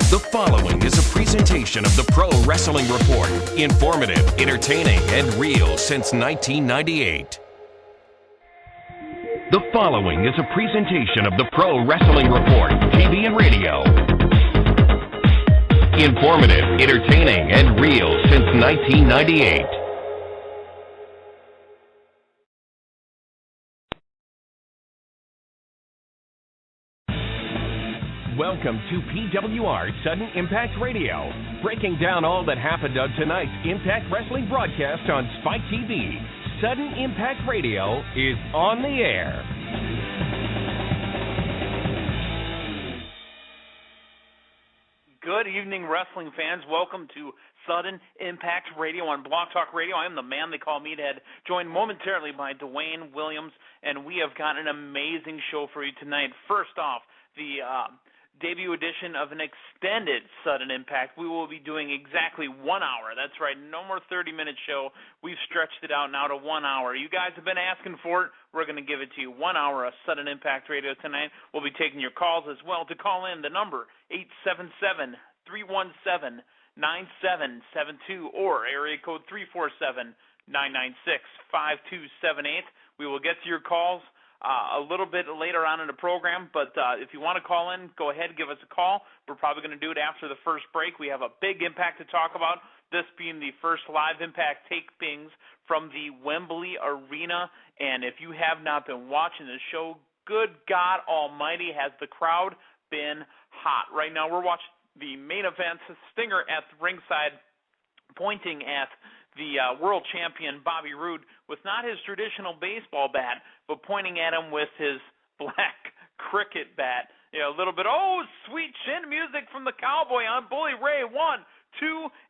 The following is a presentation of the Pro Wrestling Report. Informative, entertaining, and real since 1998. The following is a presentation of the Pro Wrestling Report, TV and radio. Informative, entertaining, and real since 1998. Welcome to PWR Sudden Impact Radio, breaking down all that happened on tonight's Impact Wrestling broadcast on Spike TV. Sudden Impact Radio is on the air. Good evening, wrestling fans. Welcome to Sudden Impact Radio on Blog Talk Radio. I am the man they call Meathead, joined momentarily by Dwayne Williams, and we have got an amazing show for you tonight. First off, the debut edition of an extended Sudden Impact. We will be doing exactly 1 hour. That's right, no more 30-minute show. We've stretched it out now to 1 hour. You guys have been asking for it. We're going to give it to you. 1 hour of Sudden Impact Radio tonight. We'll be taking your calls as well. To call in, the number 877-317-9772 or area code 347-996-5278. We will get to your calls a little bit later on in the program, but if you want to call in, go ahead, give us a call. We're probably going to do it after the first break. We have a big Impact to talk about, this being the first live Impact tapings from the Wembley Arena, and if you have not been watching the show, good God almighty, has the crowd been hot. Right now we're watching the main event, Stinger at the ringside, pointing at the world champion Bobby Roode with not his traditional baseball bat, but pointing at him with his black cricket bat. You know, a little bit, sweet chin music from the Cowboy on Bully Ray. 1, 2,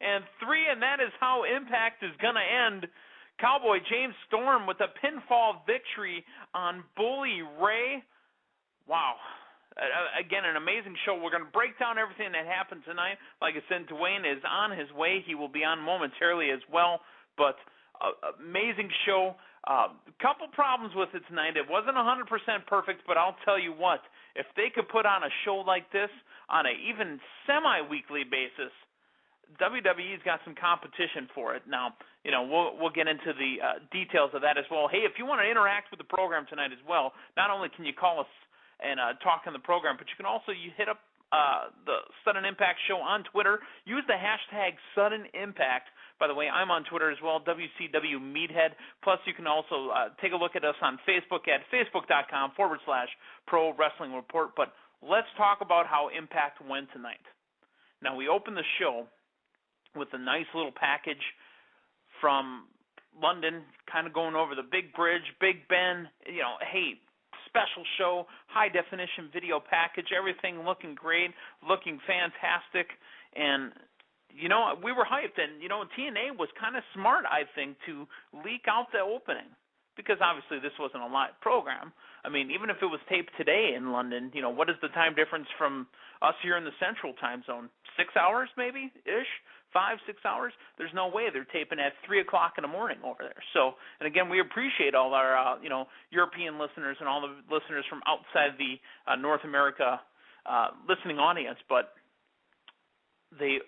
and 3, and that is how Impact is going to end. Cowboy James Storm with a pinfall victory on Bully Ray. Wow. Again, an amazing show. We're going to break down everything that happened tonight. Like I said, Dwayne is on his way. He will be on momentarily as well. But amazing show. Couple problems with it tonight. It wasn't 100% perfect, but I'll tell you what. If they could put on a show like this on a even semi-weekly basis, WWE's got some competition for it. Now, you know, we'll get into the details of that as well. Hey, if you want to interact with the program tonight as well, not only can you call us and talk on the program, but you can also hit up the Sudden Impact Show on Twitter. Use the hashtag Sudden Impact. By the way, I'm on Twitter as well, WCW Meathead. Plus, you can also take a look at us on Facebook at facebook.com/Pro Wrestling Report. But let's talk about how Impact went tonight. Now, we opened the show with a nice little package from London, kind of going over the big bridge, Big Ben, you know, hey, special show, high-definition video package, everything looking great, looking fantastic, and, you know, we were hyped, and, you know, TNA was kind of smart, I think, to leak out the opening, because obviously this wasn't a live program. I mean, even if it was taped today in London, you know, what is the time difference from us here in the Central Time Zone? 6 hours maybe-ish? 5, 6 hours? There's no way they're taping at 3 o'clock in the morning over there. So, and again, we appreciate all our, you know, European listeners and all the listeners from outside the North America listening audience, but they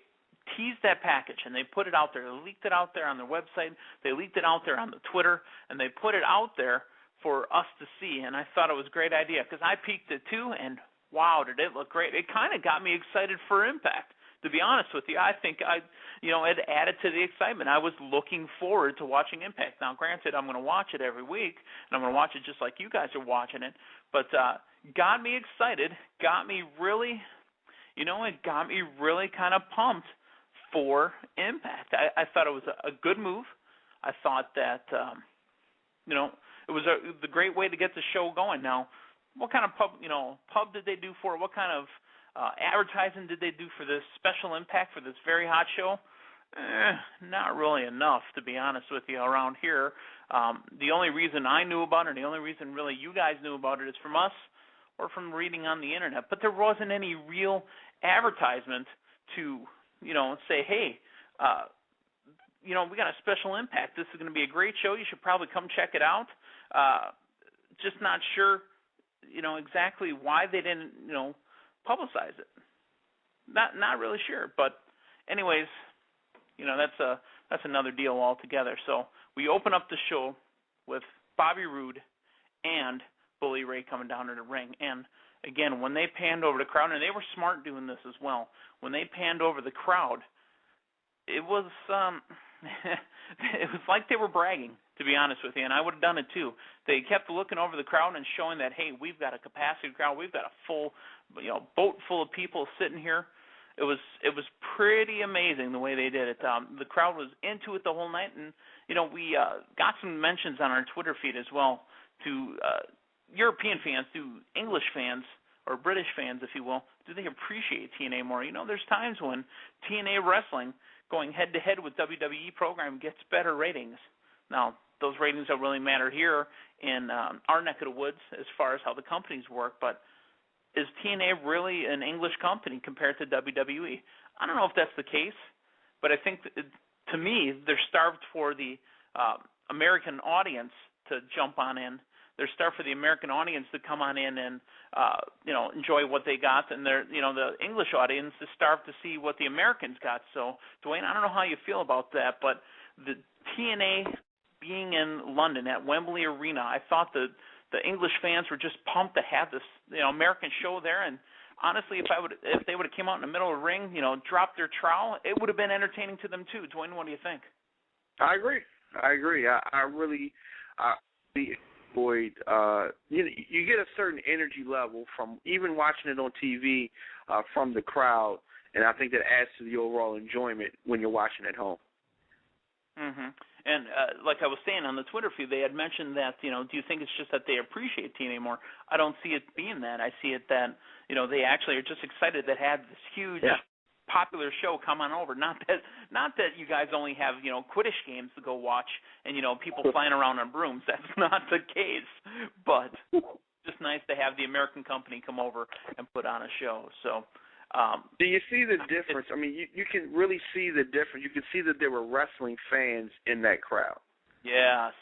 teased that package and they put it out there. They leaked it out there on their website. They leaked it out there on the Twitter, and they put it out there for us to see, and I thought it was a great idea because I peeked it too, and wow, did it look great. It kind of got me excited for Impact. To be honest with you, I think it added to the excitement. I was looking forward to watching Impact. Now, granted, I'm going to watch it every week, and I'm going to watch it just like you guys are watching it, but got me excited, got me really kind of pumped for Impact. I thought it was a good move. I thought that, it was the great way to get the show going. Now, what kind of pub did they do for it? What kind of advertising did they do for this special Impact, for this very hot show? Not really enough, to be honest with you, around here. The only reason I knew about it, the only reason really you guys knew about it is from us or from reading on the Internet. But there wasn't any real advertisement to, say, hey, we got a special Impact. This is going to be a great show. You should probably come check it out. Just not sure, exactly why they didn't, publicize it. Not really sure. But anyways, that's another deal altogether. So we open up the show with Bobby Roode and Bully Ray coming down to the ring. And again, when they panned over the crowd, and they were smart doing this as well, when they panned over the crowd, it was it was like they were bragging, to be honest with you, and I would have done it too. They kept looking over the crowd and showing that, hey, we've got a capacity crowd, we've got a full, boat full of people sitting here. It was pretty amazing the way they did it. The crowd was into it the whole night, and we got some mentions on our Twitter feed as well to European fans, to English fans or British fans, if you will. Do they appreciate TNA more? There's times when TNA wrestling going head-to-head with WWE program gets better ratings. Now, those ratings don't really matter here in our neck of the woods as far as how the companies work, but is TNA really an English company compared to WWE? I don't know if that's the case, but I think, to me, they're starved for the American audience to jump on in. They're starved for the American audience to come on in and enjoy what they got, and they're the English audience is starved to see what the Americans got. So, Dwayne, I don't know how you feel about that, but the TNA being in London at Wembley Arena, I thought the English fans were just pumped to have this American show there. And honestly, if they would have came out in the middle of the ring, dropped their trowel, it would have been entertaining to them too. Dwayne, what do you think? I agree. I really enjoyed. You get a certain energy level from even watching it on TV from the crowd, and I think that adds to the overall enjoyment when you're watching at home. Mhm. And like I was saying on the Twitter feed, they had mentioned that, do you think it's just that they appreciate TNA more? I don't see it being that. I see it that, they actually are just excited that had this huge popular show come on over. Not that you guys only have, Quidditch games to go watch and, people flying around on brooms. That's not the case. But just nice to have the American company come over and put on a show. So do you see the difference? I mean, you can really see the difference. You can see that there were wrestling fans in that crowd. Yes,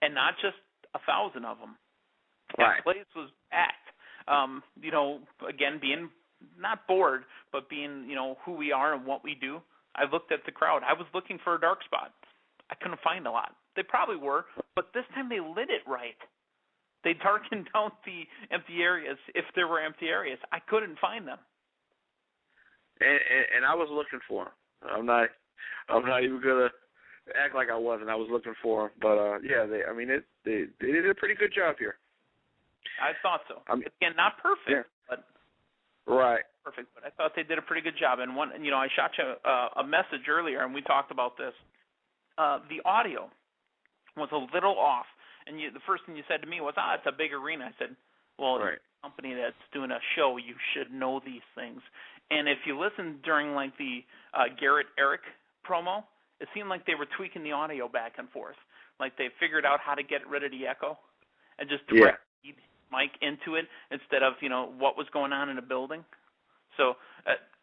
and not just 1,000 of them. Right. That place was packed. Again, being not bored, but being, who we are and what we do, I looked at the crowd. I was looking for a dark spot. I couldn't find a lot. They probably were, but this time they lit it right. They darkened out the empty areas if there were empty areas. I couldn't find them. And I was looking for him. I'm not even gonna act like I wasn't. I was looking for him, but they did a pretty good job here. I thought so. Again, not perfect, but right, perfect. But I thought they did a pretty good job. And I shot you a message earlier, and we talked about this. The audio was a little off, and the first thing you said to me was, "It's a big arena." I said, "Well, right. a company that's doing a show, you should know these things." And if you listen during like the Garrett Eric promo, it seemed like they were tweaking the audio back and forth. Like they figured out how to get rid of the echo and just direct the mic into it instead of, what was going on in the building. So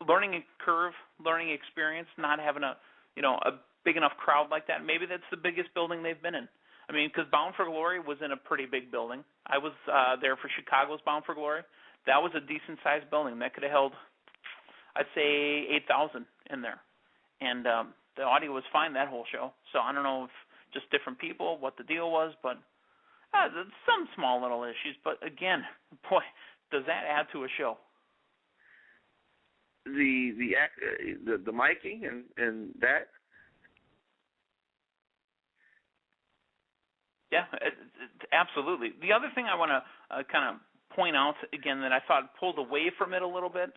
learning curve, learning experience, not having a big enough crowd like that. Maybe that's the biggest building they've been in. I mean, because Bound for Glory was in a pretty big building. I was there for Chicago's Bound for Glory. That was a decent-sized building. That could have held, I'd say, 8,000 in there. And the audio was fine that whole show. So I don't know if just different people, what the deal was, but some small little issues. But again, boy, does that add to a show. The miking and that? Yeah, absolutely. The other thing I want to kind of point out again that I thought pulled away from it a little bit,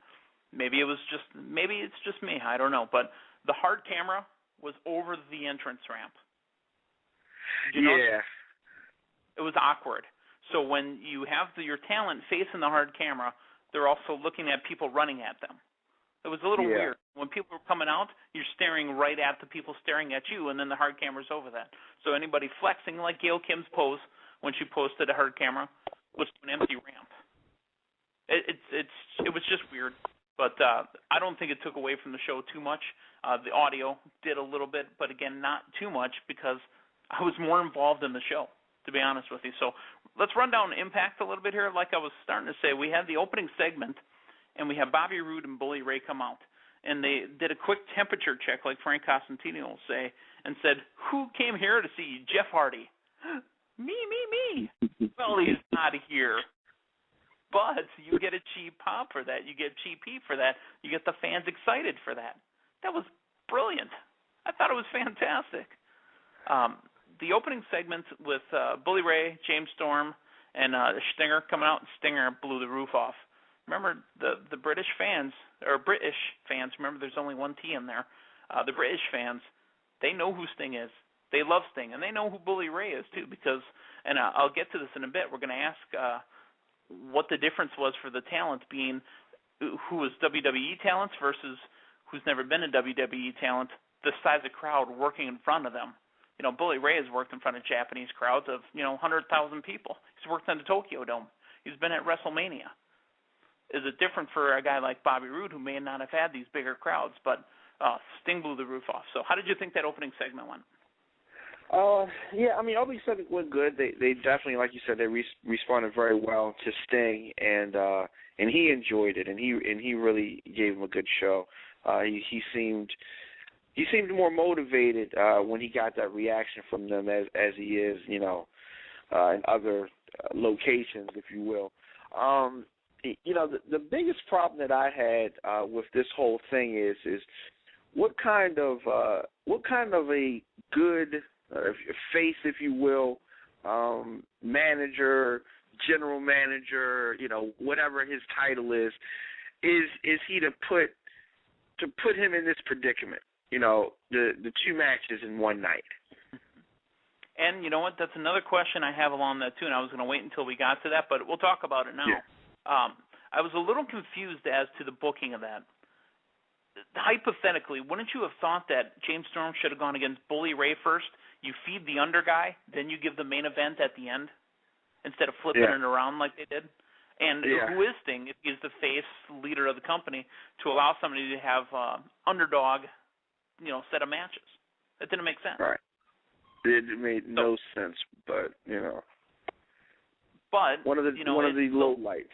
maybe it's just me, I don't know, but the hard camera was over the entrance ramp. Did you notice? It was awkward. So when you have your talent facing the hard camera, they're also looking at people running at them. It was a little weird. When people were coming out, you're staring right at the people staring at you, and then the hard camera's over that. So anybody flexing, like Gail Kim's pose when she posted a hard camera, was to an empty ramp. It was just weird, but I don't think it took away from the show too much. The audio did a little bit, but again, not too much because I was more involved in the show, to be honest with you. So let's run down Impact a little bit here. Like I was starting to say, we had the opening segment, and we have Bobby Roode and Bully Ray come out. and they did a quick temperature check, like Frank Costantino will say, and said, "Who came here to see Jeff Hardy?" Me. Well, he's not here. But you get a cheap pop for that. You get cheap heat for that. You get the fans excited for that. That was brilliant. I thought it was fantastic. The opening segments with Bully Ray, James Storm, and Stinger coming out, and Stinger blew the roof off. Remember, the British fans, remember there's only one T in there, the British fans, they know who Sting is. They love Sting, and they know who Bully Ray is, too, because, and I'll get to this in a bit, we're going to ask what the difference was for the talent being who was WWE talents versus who's never been a WWE talent, the size of crowd working in front of them. You know, Bully Ray has worked in front of Japanese crowds of, 100,000 people. He's worked in the Tokyo Dome. He's been at WrestleMania. Is it different for a guy like Bobby Roode who may not have had these bigger crowds, but Sting blew the roof off. So how did you think that opening segment went? Yeah, I mean, opening segment went good. They definitely, like you said, they responded very well to Sting, and he enjoyed it, and he really gave him a good show. He seemed more motivated when he got that reaction from them as he is, in other locations, if you will. The biggest problem that I had with this whole thing is what kind of a good face, if you will, manager, general manager, whatever his title is he to put him in this predicament? The two matches in one night. And you know what? That's another question I have along that too, and I was going to wait until we got to that, but we'll talk about it now. Yeah. I was a little confused as to the booking of that. Hypothetically, wouldn't you have thought that James Storm should have gone against Bully Ray first? You feed the under guy, then you give the main event at the end instead of flipping it around like they did? And who is Sting if he's the face leader of the company to allow somebody to have underdog, set of matches? That didn't make sense. Right. It made no sense, but But one of the low lights.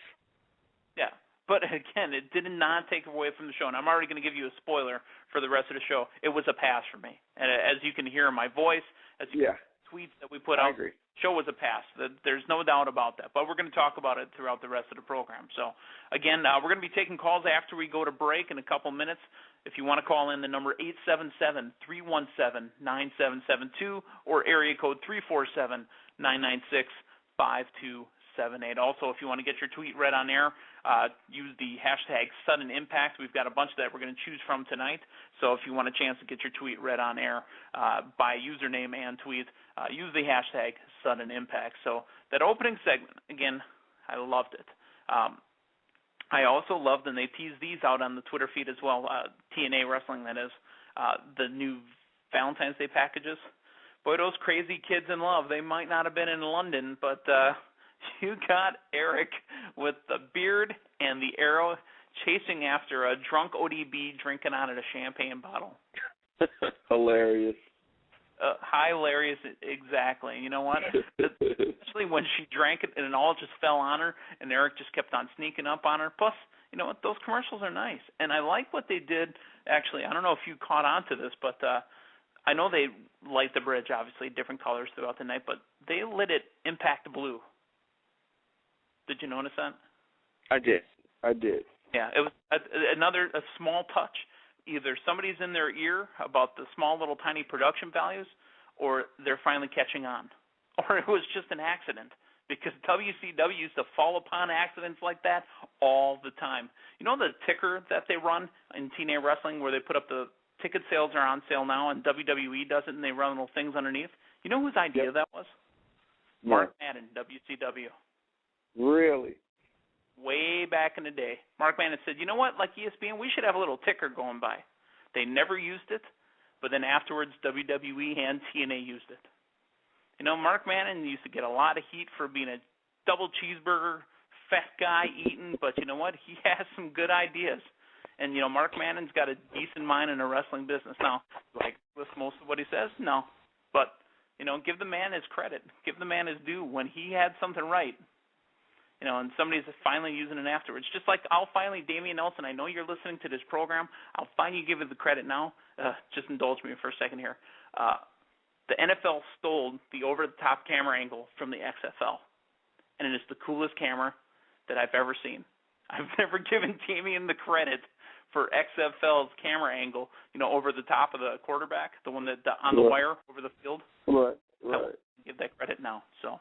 Yeah. But again, it did not take away from the show, and I'm already going to give you a spoiler for the rest of the show. It was a pass for me, and as you can hear in my voice, as you tweets that we put out, the show was a pass. There's no doubt about that. But we're going to talk about it throughout the rest of the program. So again, we're going to be taking calls after we go to break in a couple minutes. If you want to call in, the number 877-317-9772 or area code 347-996-5278. Also, if you want to get your tweet read on air, use the hashtag Sudden Impact. We've got a bunch that we're going to choose from tonight. So if you want a chance to get your tweet read on air by username and tweet, use the hashtag Sudden Impact. So that opening segment, again, I loved it. I also loved, and they teased these out on the Twitter feed as well, TNA Wrestling, that is, the new Valentine's Day packages. Boy, those crazy kids in love, they might not have been in London, but you got Eric with the beard and the arrow chasing after a drunk ODB drinking out of a champagne bottle. Hilarious. Hilarious, exactly. You know what? Especially when she drank it and it all just fell on her, and Eric just kept on sneaking up on her. Plus, you know what? Those commercials are nice, and I like what they did. Actually, I don't know if you caught on to this, but I know they light the bridge, obviously, different colors throughout the night, but they lit it Impact Blue. Did you notice that? I did. Yeah, it was a small touch. Either somebody's in their ear about the small little tiny production values, or they're finally catching on. Or it was just an accident, because WCW used to fall upon accidents like that all the time. You know the ticker that they run in TNA Wrestling where they put up the ticket sales are on sale now, and WWE does it, and they run little things underneath? You know whose idea that was? Mark Madden, WCW. Really? Way back in the day. Mark Madden said, you know what, like ESPN, we should have a little ticker going by. They never used it, but then afterwards WWE and TNA used it. You know, Mark Madden used to get a lot of heat for being a double cheeseburger, fat guy eating, but you know what, he has some good ideas. And, you know, Mark Madden's got a decent mind in a wrestling business. Now, like with most of what he says, no. But, you know, give the man his credit. Give the man his due. When he had something right, and somebody's finally using it afterwards. Just like I'll finally, Damian Nelson, I know you're listening to this program. I'll finally give it the credit now. Just indulge me for a second here. The NFL stole the over-the-top camera angle from the XFL, and it is the coolest camera that I've ever seen. I've never given Damian the credit for XFL's camera angle, over the top of the quarterback, the one that on the wire over the field. Right. I will give that credit now. So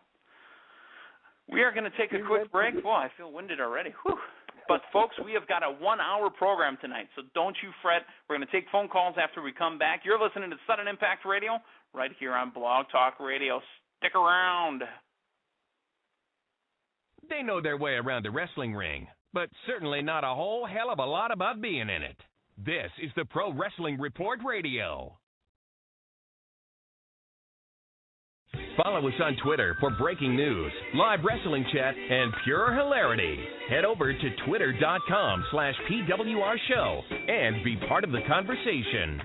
we are going to take a quick break. Boy, I feel winded already. Whew. But, folks, we have got a 1-hour program tonight, so don't you fret. We're going to take phone calls after we come back. You're listening to Sudden Impact Radio right here on Blog Talk Radio. Stick around. They know their way around a wrestling ring, but certainly not a whole hell of a lot about being in it. This is the Pro Wrestling Report Radio. Follow us on Twitter for breaking news, live wrestling chat, and pure hilarity. Head over to twitter.com/PWR Show and be part of the conversation.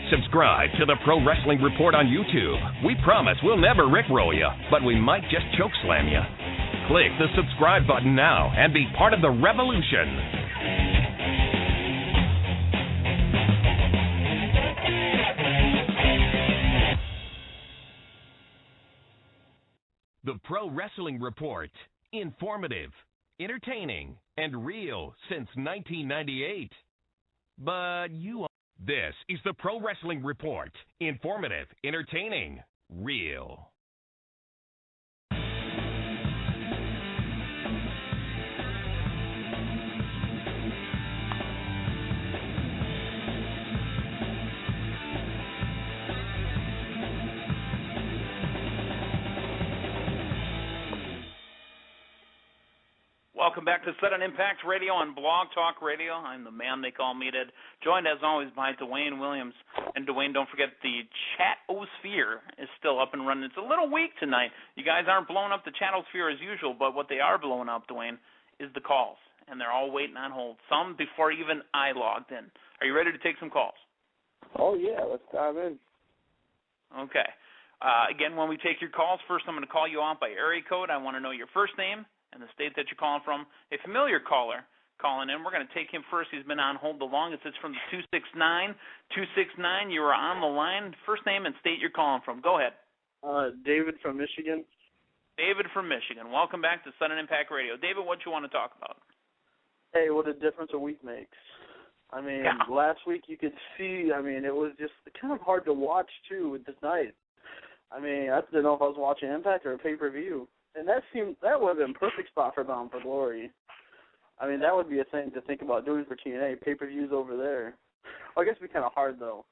Subscribe to the Pro Wrestling Report on YouTube. We promise we'll never rickroll you, but we might just chokeslam you. Click the subscribe button now and be part of the revolution. The Pro Wrestling Report. Informative, entertaining, and real since 1998. But This is the Pro Wrestling Report. Informative, entertaining, real. Welcome back to Sudden Impact Radio on Blog Talk Radio. I'm the man they call Meathead, joined as always by Dwayne Williams. And Dwayne, don't forget the chatosphere is still up and running. It's a little weak tonight. You guys aren't blowing up the chatosphere as usual, but what they are blowing up, Dwayne, is the calls. And they're all waiting on hold, some before even I logged in. Are you ready to take some calls? Oh, yeah, let's dive in. Okay. Again, when we take your calls, first I'm going to call you out by area code. I want to know your first name and the state that you're calling from. A familiar caller calling in. We're going to take him first. He's been on hold the longest. It's from the 269. 269, you are on the line. First name and state you're calling from. Go ahead. David from Michigan. David from Michigan. Welcome back to Sudden Impact Radio. David, what you want to talk about? Hey, what a difference a week makes. I mean, last week you could see, it was just kind of hard to watch, too, with this night. I didn't know if I was watching Impact or a pay-per-view. And that would have been a perfect spot for Bound for Glory. That would be a thing to think about doing for TNA, pay-per-views over there. Well, I guess it'd be kind of hard, though.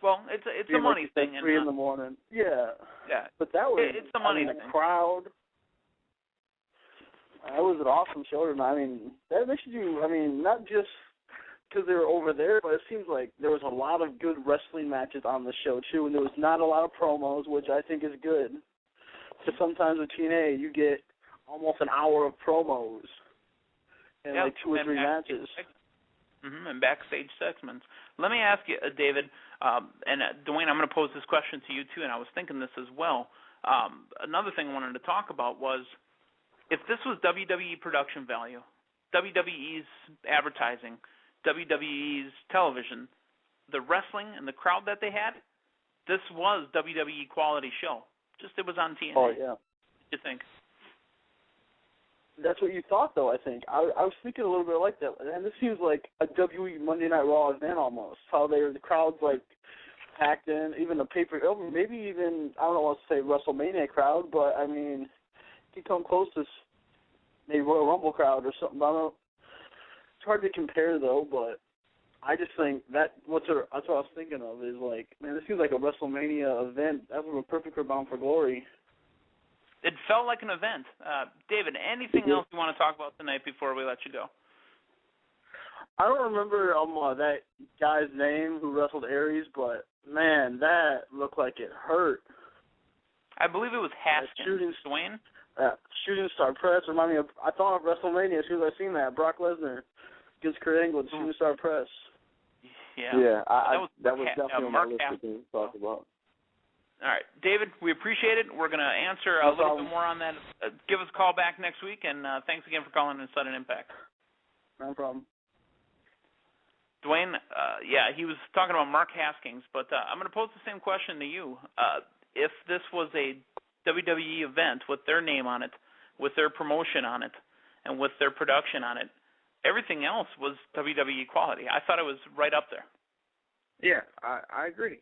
Well, it's a money thing. 3 in the morning. Yeah. Yeah. But that was, it's a money thing. The crowd. That was an awesome show tonight. That makes you, not just because they were over there, but it seems like there was a lot of good wrestling matches on the show, too, and there was not a lot of promos, which I think is good. Because sometimes with TNA, you get almost an hour of promos and like 2 or 3 matches. And backstage segments. Let me ask you, David, and Dwayne, I'm going to pose this question to you, too, and I was thinking this as well. Another thing I wanted to talk about was, if this was WWE production value, WWE's advertising, WWE's television, the wrestling and the crowd that they had, this was WWE quality show. Just it was on TNA. Oh, yeah. What do you think? That's what you thought, though, I think. I was thinking a little bit like that. And this seems like a WWE Monday Night Raw event almost. How the crowd's, packed in, even the pay-per-view, maybe even, I don't know what to say, WrestleMania crowd, but, you can come close to maybe Royal Rumble crowd or something. I don't know. It's hard to compare, though, but I just think that's what I was thinking of is, this seems like a WrestleMania event. That would be perfect for Bound for Glory. It felt like an event. David, anything else you want to talk about tonight before we let you go? I don't remember that guy's name who wrestled Aries, but man, that looked like it hurt. I believe it was Haskins. Dwayne? Shooting Star Press reminded me of, I thought of WrestleMania as soon as I seen that. Brock Lesnar against Kurt Angle, the Shooting Star Press. Yeah. Yeah, that was definitely on my list of things to talk about. All right, David, we appreciate it. We're going to answer a little bit more on that. Give us a call back next week, and thanks again for calling in Sudden Impact. No problem. Dwayne, he was talking about Mark Haskins, but I'm going to pose the same question to you. If this was a WWE event with their name on it, with their promotion on it, and with their production on it, everything else was WWE quality. I thought it was right up there. Yeah, I agree.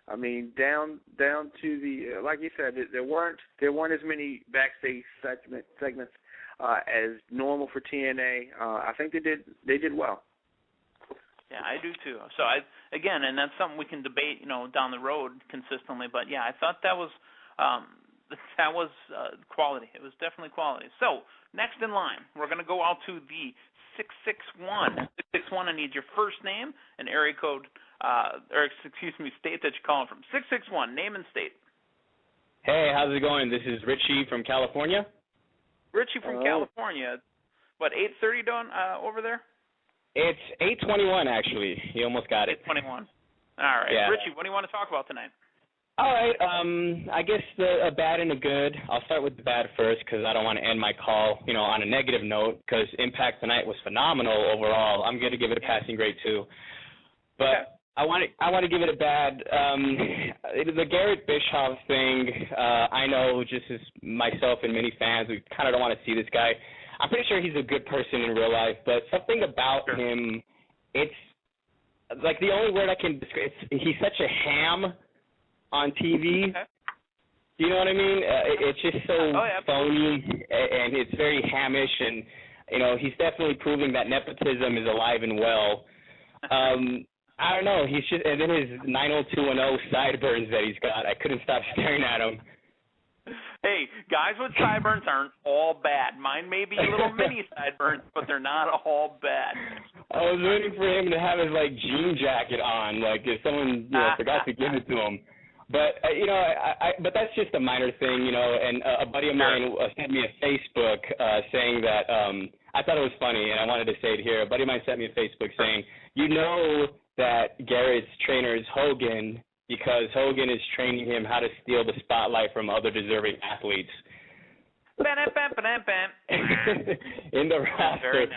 I mean, down to the like you said, there weren't as many backstage segments as normal for TNA. I think they did well. Yeah, I do too. So and that's something we can debate, down the road consistently. But yeah, I thought that was quality. It was definitely quality. So next in line, we're going to go out to the 661. 661. I need your first name and area code. State that you're calling from. 661, name and state. Hey, how's it going? This is Richie from California. Richie from California. What, 8:30 done over there? It's 8:21 actually. You almost got it. 8:21. All right. Yeah. Richie, what do you want to talk about tonight? All right. I guess a bad and a good. I'll start with the bad first because I don't want to end my call, on a negative note because Impact tonight was phenomenal overall. I'm going to give it a passing grade too. But okay. I want to give it a bad. The Garrett Bischoff thing, I know just as myself and many fans, we kind of don't want to see this guy. I'm pretty sure he's a good person in real life, but something about him, it's like the only word I can describe, he's such a ham on TV. Okay. Do you know what I mean? It's just so phony, and it's very hamish, and, he's definitely proving that nepotism is alive and well. I don't know. He's just, and then his 90210 sideburns that he's got. I couldn't stop staring at him. Hey, guys with sideburns aren't all bad. Mine may be little mini sideburns, but they're not all bad. I was waiting for him to have his jean jacket on, if someone forgot to give it to him. But but that's just a minor thing, And a buddy of mine sent me a Facebook saying that I thought it was funny, and I wanted to say it here. A buddy of mine sent me a Facebook saying, that Garrett's trainer is Hogan because Hogan is training him how to steal the spotlight from other deserving athletes. In the roster.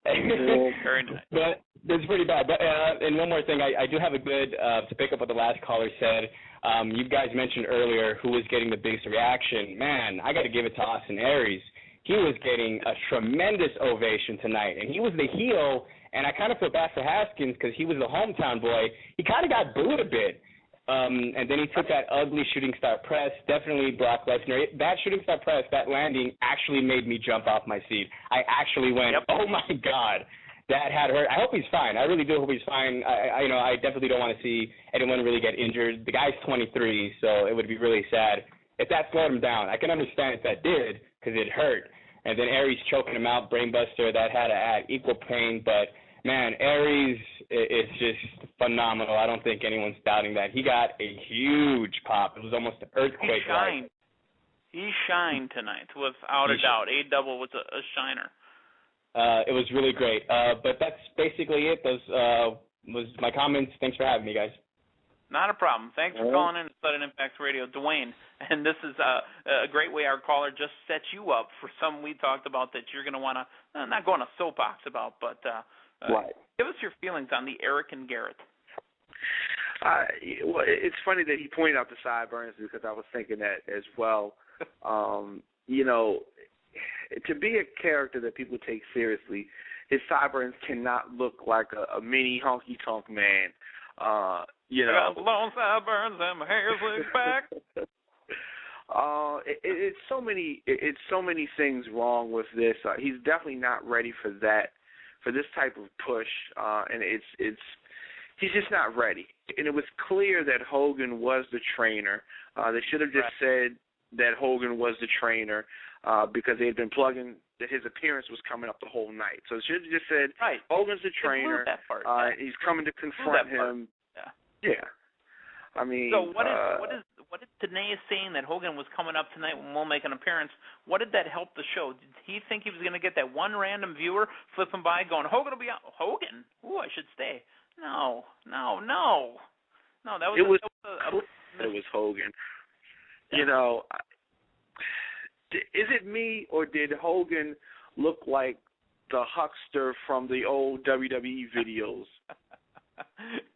Very nice. Very nice. But it's pretty bad. But and one more thing, I do have a good to pick up what the last caller said. You guys mentioned earlier who was getting the biggest reaction. Man, I got to give it to Austin Aries. He was getting a tremendous ovation tonight, and he was the heel. And I kind of feel bad for Haskins because he was the hometown boy. He kind of got booed a bit. And then he took that ugly shooting star press, definitely Brock Lesnar. That shooting star press, that landing actually made me jump off my seat. I actually went, oh, my God, that had hurt. I hope he's fine. I really do hope he's fine. I definitely don't want to see anyone really get injured. The guy's 23, so it would be really sad if that slowed him down. I can understand if that did because it hurt. And then Aries choking him out, brainbuster, that had to add equal pain. But, man, Aries is just phenomenal. I don't think anyone's doubting that. He got a huge pop. It was almost an earthquake. He shined tonight, without a doubt. A-double was a shiner. It was really great. But that's basically it. Those was my comments. Thanks for having me, guys. Not a problem. Thanks for calling in to Sudden Impact Radio. Dwayne, and this is a great way our caller just set you up for something we talked about that you're going to want to, not go on a soapbox about, but give us your feelings on the Eric and Garrett. Well, it's funny that he pointed out the sideburns because I was thinking that as well. To be a character that people take seriously, his sideburns cannot look like a mini honky-tonk man. I got long sideburns and my hair's slicked back. It's so many things wrong with this. He's definitely not ready for this type of push, and he's just not ready. And it was clear that Hogan was the trainer. They should have just said that Hogan was the trainer because they had been plugging that his appearance was coming up the whole night. So it should have just said, right. Hogan's the trainer. That part. He's coming to confront him. Yeah. I mean, so what is Tenay saying that Hogan was coming up tonight and will make an appearance? What did that help the show? Did he think he was going to get that one random viewer flipping by going, Hogan will be out? Hogan? Ooh, I should stay. No. That was it was Hogan. Yeah. You know, is it me or did Hogan look like the huckster from the old WWE videos?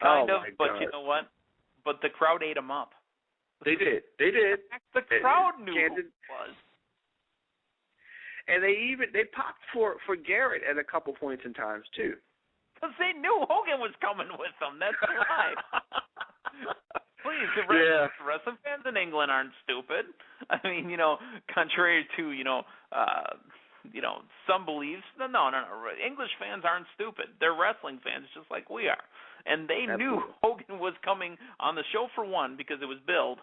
Kind of, but God. you know what? But the crowd ate him up. They did. The crowd knew who it was. And they popped for Garrett at a couple points in times too. Because they knew Hogan was coming with them. That's why. Please, the wrestling fans in England aren't stupid. I mean, contrary to some beliefs. No. English fans aren't stupid. They're wrestling fans just like we are. And they knew Hogan was coming on the show, for one, because it was billed.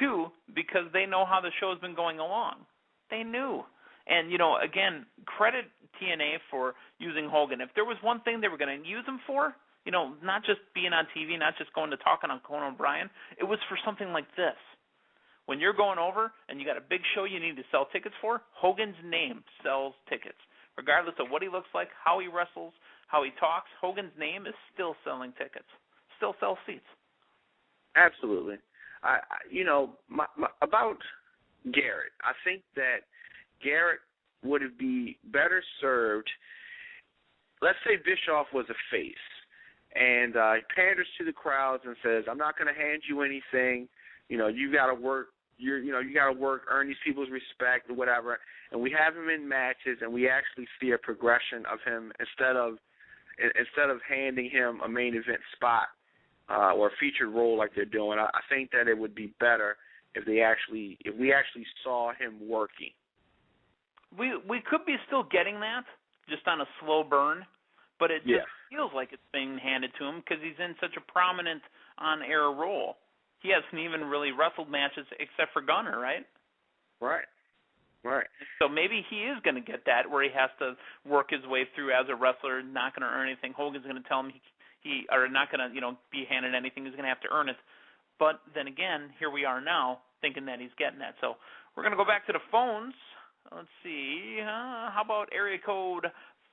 Two, because they know how the show's been going along. They knew. And, again, credit TNA for using Hogan. If there was one thing they were going to use him for, not just being on TV, not just going to talking on Conan O'Brien, it was for something like this. When you're going over and you got a big show you need to sell tickets for, Hogan's name sells tickets. Regardless of what he looks like, how he wrestles, how he talks, Hogan's name is still selling tickets, still sells seats. Absolutely. About Garrett, I think that Garrett would be better served. Let's say Bischoff was a face, and he panders to the crowds and says, "I'm not going to hand you anything. You got to work. You got to work, earn these people's respect or whatever." And we have him in matches, and we actually see a progression of him instead of handing him a main event spot or a featured role like they're doing. I think that it would be better if we actually saw him working. We could be still getting that, just on a slow burn, but it just feels like it's being handed to him because he's in such a prominent on-air role. He hasn't even really wrestled matches except for Gunner, right? Right. So maybe he is going to get that where he has to work his way through as a wrestler, not going to earn anything. Hogan's going to tell him he or not going to be handed anything. He's going to have to earn it. But then again, here we are now thinking that he's getting that. So we're going to go back to the phones. Let's see. How about area code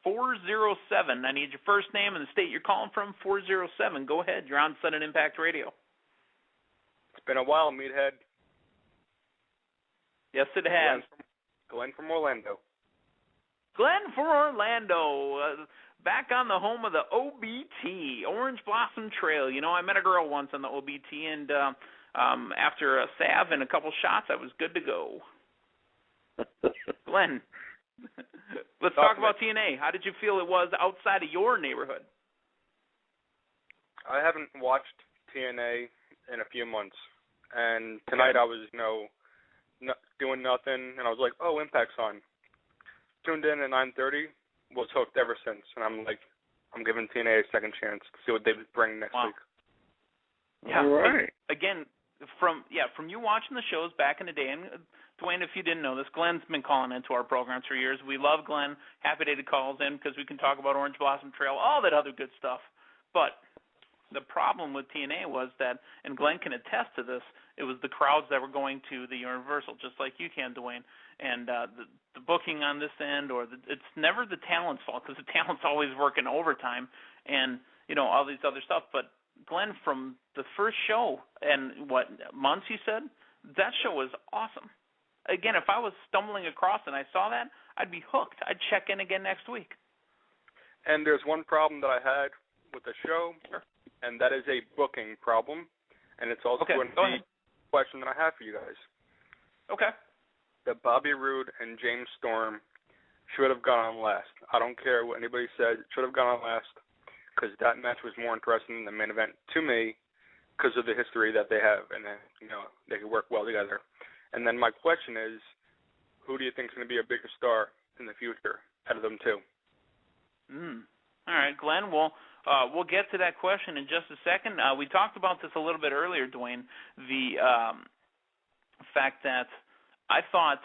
407? I need your first name and the state you're calling from. 407. Go ahead. You're on Sudden Impact Radio. It's been a while, Meathead. Yes, it has. Glenn from Orlando. Glenn from Orlando. Back on the home of the OBT, Orange Blossom Trail. I met a girl once on the OBT, and after a salve and a couple shots, I was good to go. Glenn, let's talk about TNA. How did you feel it was outside of your neighborhood? I haven't watched TNA in a few months, and tonight I was doing nothing, and I was like, oh, Impact's on. Tuned in at 9:30, was hooked ever since, and I'm giving TNA a second chance to see what they bring next week. Yeah, all right. Again, from you watching the shows back in the day, and Dwayne, if you didn't know this, Glenn's been calling into our programs for years. We love Glenn. Happy that he calls in because we can talk about Orange Blossom Trail, all that other good stuff. But the problem with TNA was that, and Glenn can attest to this, it was the crowds that were going to the Universal, just like you can, Dwayne. And the booking on this end, it's never the talent's fault because the talent's always working overtime and, all these other stuff. But Glenn, from the first show, and months you said, that show was awesome. Again, if I was stumbling across and I saw that, I'd be hooked. I'd check in again next week. And there's one problem that I had with the show, and that is a booking problem, and it's also a question that I have for you guys. Okay. That Bobby Roode and James Storm should have gone on last. I don't care what anybody says. It should have gone on last because that match was more interesting than the main event to me because of the history that they have, and they could work well together. And then my question is, who do you think is going to be a bigger star in the future out of them two? All right, Glenn, we'll get to that question in just a second. We talked about this a little bit earlier, Dwayne, the fact that thought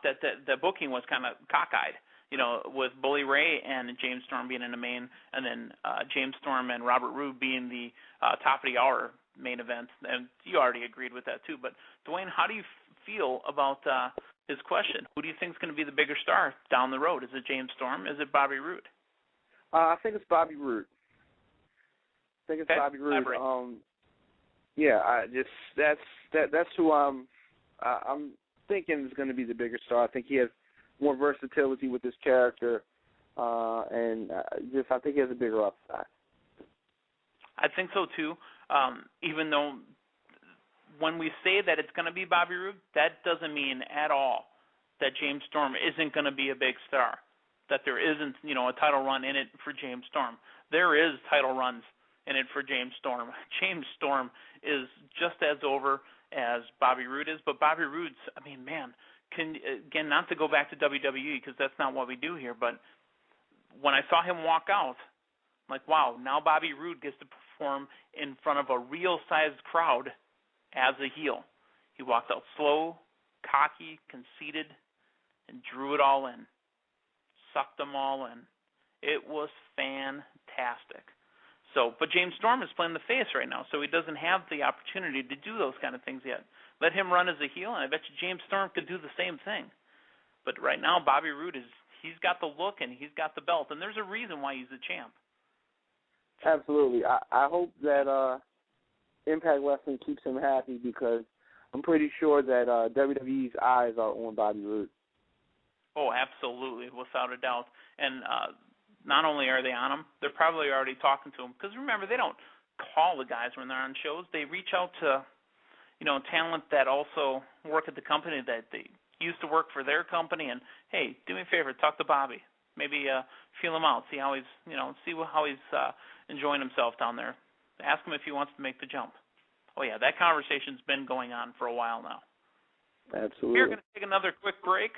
that the booking was kind of cockeyed, with Bully Ray and James Storm being in the main, and then James Storm and Robert Roode being the top of the hour main event. And you already agreed with that too. But Dwayne, how do you feel about his question? Who do you think is going to be the bigger star down the road? Is it James Storm? Is it Bobby Roode? I think it's Bobby Roode. Bobby Roode. That's who I'm thinking is going to be the bigger star. I think he has more versatility with his character, and I think he has a bigger upside. I think so too. Even though when we say that it's going to be Bobby Roode, that doesn't mean at all that James Storm isn't going to be a big star, that there isn't, a title run in it for James Storm. There is title runs in it for James Storm. James Storm is just as over as Bobby Roode is, but Bobby Roode's, again, not to go back to WWE because that's not what we do here, but when I saw him walk out, I'm like, wow, now Bobby Roode gets to perform in front of a real-sized crowd as a heel. He walked out slow, cocky, conceited, and drew it all in, sucked them all in. It was fantastic. But James Storm is playing the face right now, so he doesn't have the opportunity to do those kind of things yet. Let him run as a heel, and I bet you James Storm could do the same thing. But right now, Bobby Roode he's got the look and he's got the belt, and there's a reason why he's the champ. Absolutely. I hope that Impact Wrestling keeps him happy because I'm pretty sure that WWE's eyes are on Bobby Roode. Oh, absolutely, without a doubt. And not only are they on him, they're probably already talking to him. Because remember, they don't call the guys when they're on shows. They reach out to, talent that also work at the company that they used to work for their company. And hey, do me a favor, talk to Bobby. Maybe feel him out, see how he's, how he's enjoying himself down there. Ask him if he wants to make the jump. Oh yeah, that conversation's been going on for a while now. Absolutely. We're going to take another quick break.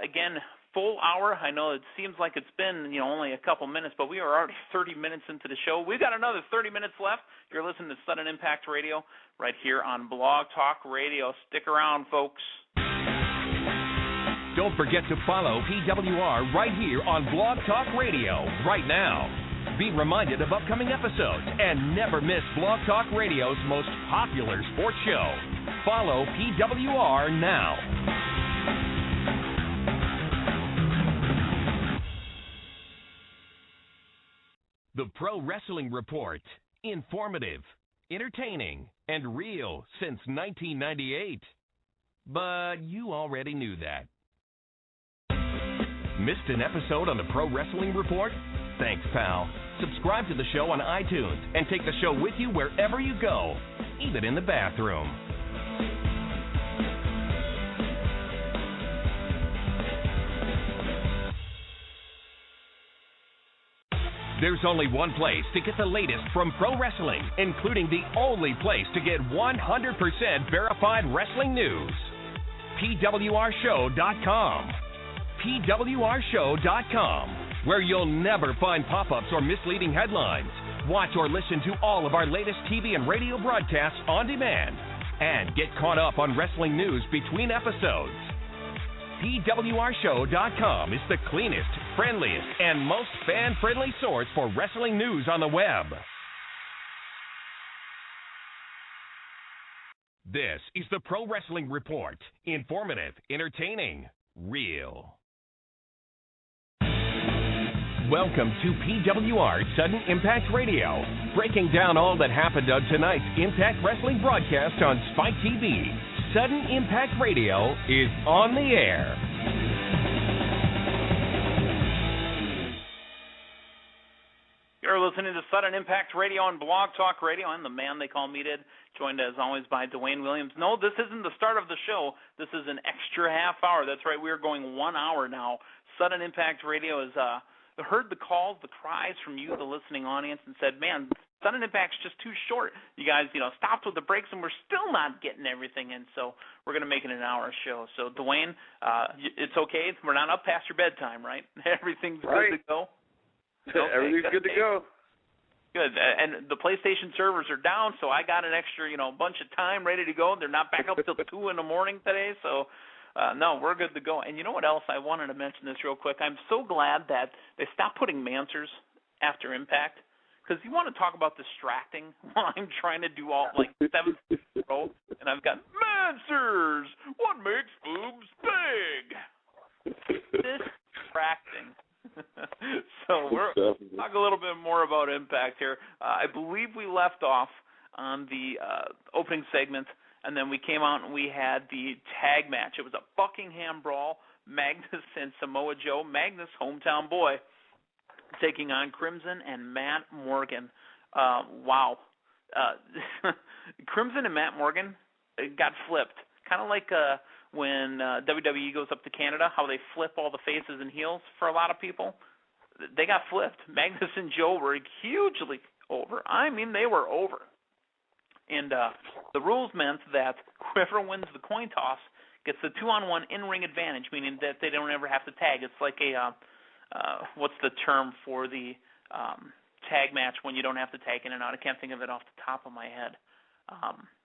Again, full hour. I know it seems like it's been, only a couple minutes, but we are already 30 minutes into the show. We've got another 30 minutes left. You're listening to Sudden Impact Radio right here on Blog Talk Radio. Stick around, folks. Don't forget to follow PWR right here on Blog Talk Radio right now. Be reminded of upcoming episodes and never miss Blog Talk Radio's most popular sports show. Follow PWR now. The Pro Wrestling Report. Informative, entertaining, and real since 1998. But you already knew that. Missed an episode on the Pro Wrestling Report? Thanks, pal. Subscribe to the show on iTunes and take the show with you wherever you go, even in the bathroom. There's only one place to get the latest from pro wrestling, including the only place to get 100% verified wrestling news. PWRshow.com. PWRshow.com, where you'll never find pop-ups or misleading headlines. Watch or listen to all of our latest TV and radio broadcasts on demand, and get caught up on wrestling news between episodes. PWRshow.com is the cleanest, friendliest, and most fan-friendly source for wrestling news on the web. This is the Pro Wrestling Report. Informative, entertaining, real. Welcome to PWR Sudden Impact Radio, breaking down all that happened on tonight's Impact Wrestling broadcast on Spike TV. Sudden Impact Radio is on the air. You're listening to Sudden Impact Radio on Blog Talk Radio. I'm the man they call Meathead, joined as always by Dwayne Williams. No, this isn't the start of the show. This is an extra half hour. That's right, we're going 1 hour now. Sudden Impact Radio is heard the calls, the cries from you, the listening audience, and said, man, Sudden Impact's just too short. You guys, stopped with the breaks, and we're still not getting everything in, so we're going to make it an hour show. So, Dwayne, it's okay. We're not up past your bedtime, right? Everything's right. Good to go? Everything's good to go. Good. And the PlayStation servers are down, so I got an extra, bunch of time ready to go. They're not back up till 2 in the morning today, so no, we're good to go. And you know what else? I wanted to mention this real quick. I'm so glad that they stopped putting Mansers after Impact, because you want to talk about distracting while I'm trying to do all, 7 in a row, and I've got Mansers, what makes boobs big? Distracting. So we're talk a little bit more about Impact here. I believe we left off on the opening segment, and then we came out and we had the tag match. It was a Buckingham brawl. Magnus and Samoa Joe, Magnus, hometown boy, taking on Crimson and Matt Morgan. Wow. Crimson and Matt Morgan got flipped, kind of like when WWE goes up to Canada, how they flip all the faces and heels for a lot of people. They got flipped. Magnus and Joe were hugely over. I mean, they were over. And the rules meant that whoever wins the coin toss gets the 2-on-1 in-ring advantage, meaning that they don't ever have to tag. It's like a, what's the term for the tag match when you don't have to tag in and out? I can't think of it off the top of my head.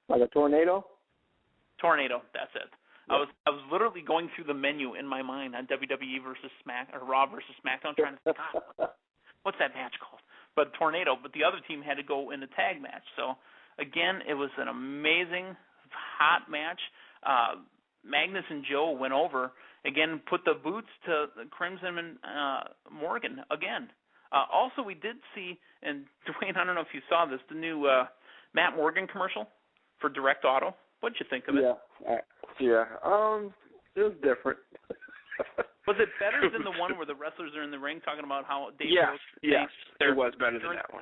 Like a tornado? Tornado, that's it. Yep. I was literally going through the menu in my mind on WWE versus Raw versus SmackDown, trying to think, what's that match called? But Tornado. But the other team had to go in a tag match. So again, it was an amazing, hot match. Magnus and Joe went over again, put the boots to Crimson and Morgan again. Also, we did see, and Dwayne, I don't know if you saw this, the new Matt Morgan commercial for Direct Auto. What'd you think of it? Yeah. It was different. Was it better than the one where the wrestlers are in the ring talking about how Dave Yes, it was better than that one.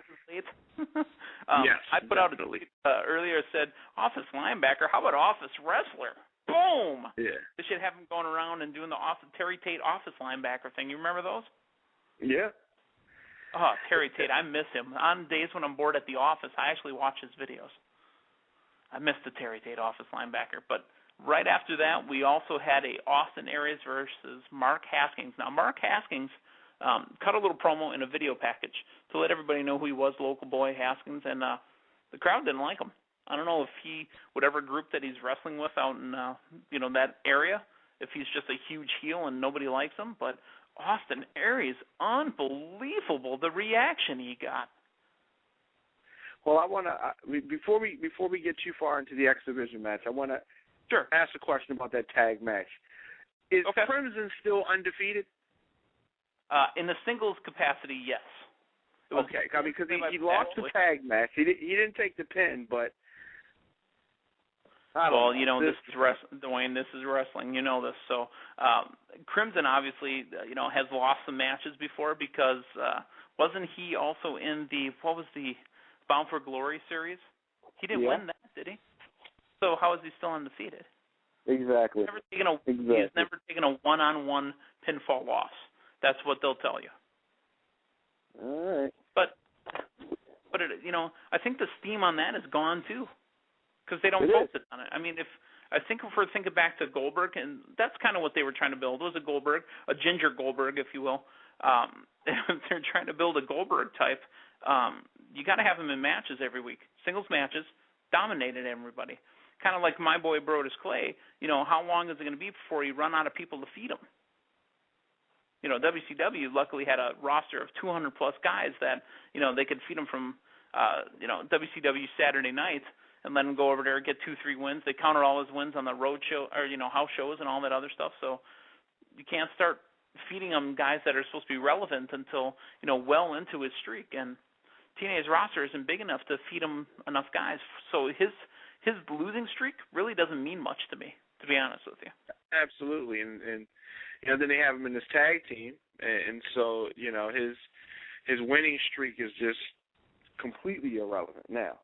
Yes, I put out a tweet earlier, said, office linebacker, how about office wrestler? Boom! Yeah. They should have him going around and doing the Terry Tate office linebacker thing. You remember those? Yeah. Oh, Terry Tate, I miss him. On days when I'm bored at the office, I actually watch his videos. I miss the Terry Tate office linebacker. But right after that, we also had a Austin Aries versus Mark Haskins. Now, Mark Haskins cut a little promo in a video package to let everybody know who he was, local boy Haskins, and the crowd didn't like him. I don't know if whatever group that he's wrestling with out in that area, if he's just a huge heel and nobody likes him. But Austin Aries, unbelievable the reaction he got. Well, I want to before we get too far into the exhibition match, I want to ask a question about that tag match. Is Crimson still undefeated? In the singles capacity, yes. Okay, because he lost the tag match. He didn't take the pin, but this is Dwayne. This is wrestling. You know this. So Crimson obviously, has lost some matches before because wasn't he also in what was the Bound for Glory series? He didn't win that, did he? So how is he still undefeated? Exactly. He's never taken a one-on-one pinfall loss. That's what they'll tell you. All right. But I think the steam on that is gone too, because they don't focus on it. I mean, if we're thinking back to Goldberg, and that's kind of what they were trying to build, was a ginger Goldberg, if you will. If they're trying to build a Goldberg type, you got to have him in matches every week, singles matches, dominated everybody. Kind of like my boy Brodus Clay. How long is it going to be before you run out of people to feed him? WCW luckily had a roster of 200 plus guys that they could feed them from WCW Saturday nights and let him go over there and get 2-3 wins. They counted all his wins on the road show or house shows and all that other stuff. So you can't start feeding him guys that are supposed to be relevant until well into his streak. And TNA's roster isn't big enough to feed him enough guys. So his losing streak really doesn't mean much to me, to be honest with you. Absolutely, and then they have him in this tag team, and so his winning streak is just completely irrelevant now.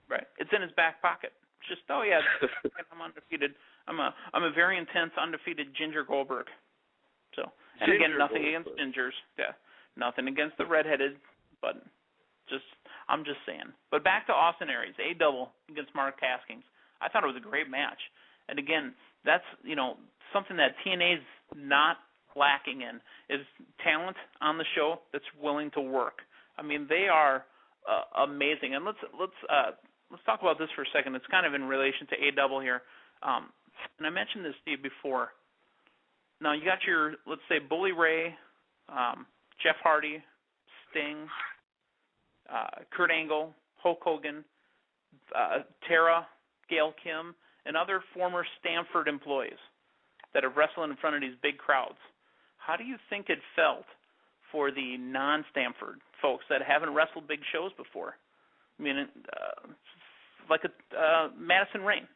Right, it's in his back pocket. It's just I'm undefeated. I'm a very intense undefeated Ginger Goldberg. So, and again, nothing against gingers. Yeah, nothing against the redheaded, but I'm just saying. But back to Austin Aries, a double against Mark Haskins. I thought it was a great match. And again, that's something that TNA's not lacking in is talent on the show that's willing to work. I mean, they are amazing. And let's talk about this for a second. It's kind of in relation to A-Double here. And I mentioned this to you before. Now, you got your, let's say, Bully Ray, Jeff Hardy, Sting, Kurt Angle, Hulk Hogan, Tara, Gail Kim, and other former Stanford employees that have wrestled in front of these big crowds. How do you think it felt for the non-Stanford folks that haven't wrestled big shows before? I mean, like Madison Rain.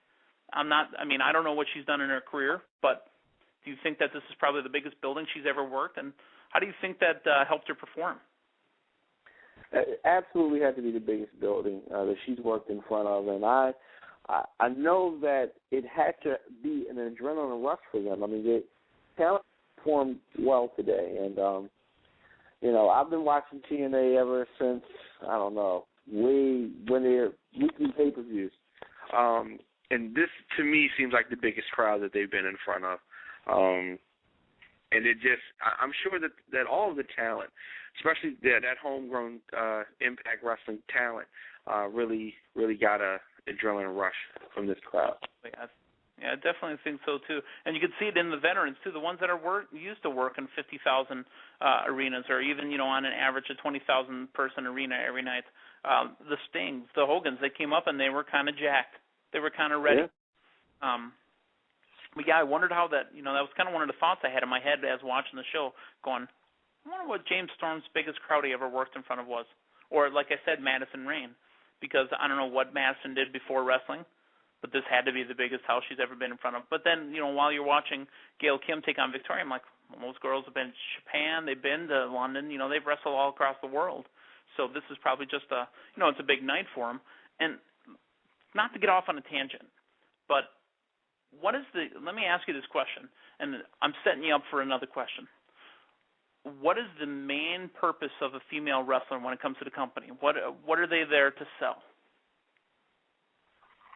I don't know what she's done in her career, but do you think that this is probably the biggest building she's ever worked? And how do you think that helped her perform? It absolutely had to be the biggest building that she's worked in front of, and I know that it had to be an adrenaline rush for them. I mean, they talent performed well today, and I've been watching TNA ever since way when they're weekly pay-per-views. And this, to me, seems like the biggest crowd that they've been in front of. And it just, I'm sure that all of the talent, especially that homegrown Impact Wrestling talent, really got a adrenaline rush from this crowd. Yeah, I definitely think so too. And you can see it in the veterans too, the ones that are used to work in 50,000 arenas, or even on an average a 20,000 person arena every night. The Stings, the Hogans, they came up and they were kind of jacked. They were kind of ready. Yeah. But yeah, I wondered how that was kind of one of the thoughts I had in my head as watching the show, going, I wonder what James Storm's biggest crowd he ever worked in front of was. Or, like I said, Madison Rain, because I don't know what Madison did before wrestling, but this had to be the biggest house she's ever been in front of. But then, while you're watching Gail Kim take on Victoria, I'm like, well, those girls have been to Japan, they've been to London, they've wrestled all across the world. So this is probably just it's a big night for them. And not to get off on a tangent, but let me ask you this question, and I'm setting you up for another question. What is the main purpose of a female wrestler when it comes to the company? What are they there to sell?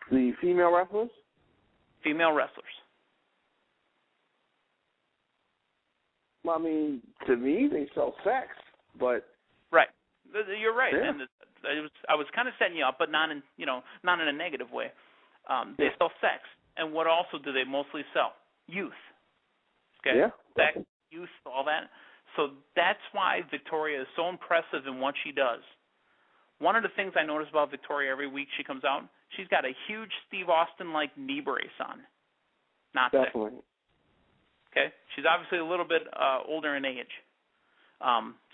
The female wrestlers? Female wrestlers. Well, I mean, to me, they sell sex, but right. You're right. Yeah. And I was kind of setting you up, but not in a negative way. They sell sex. And what also do they mostly sell? Youth. Okay? Yeah. Sex, youth, all that. So that's why Victoria is so impressive in what she does. One of the things I notice about Victoria every week she comes out, she's got a huge Steve Austin-like knee brace on. Not definitely. Sexy. Okay? She's obviously a little bit older in age.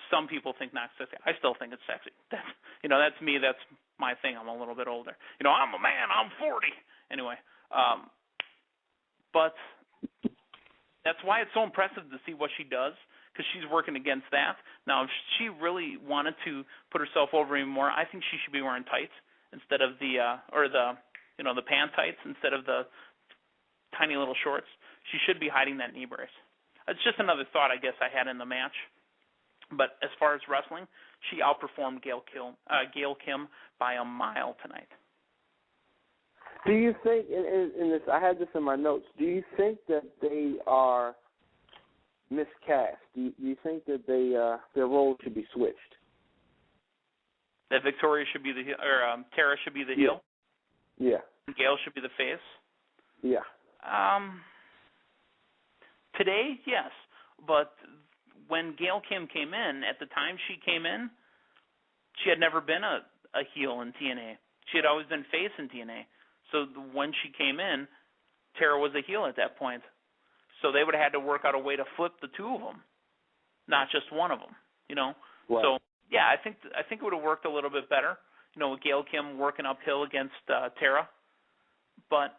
Some people think not sexy. I still think it's sexy. That's me. That's my thing. I'm a little bit older. I'm a man. I'm 40. Anyway. But that's why it's so impressive to see what she does, because she's working against that. Now, if she really wanted to put herself over even more, I think she should be wearing tights instead of the pant tights instead of the tiny little shorts. She should be hiding that knee brace. It's just another thought I guess I had in the match. But as far as wrestling, she outperformed Gail Kim by a mile tonight. Do you think, in this, I had this in my notes, do you think that they are miscast? Do you think that their roles should be switched? That Victoria should be the heel, or Tara should be the heel? Yeah. Gail should be the face? Yeah. Today, yes. But when Gail Kim came in, at the time she came in, she had never been a heel in TNA. She had always been face in TNA. So when she came in, Tara was a heel at that point. So they would have had to work out a way to flip the two of them, not just one of them. Right. So yeah, I think it would have worked a little bit better. With Gail Kim working uphill against Tara, but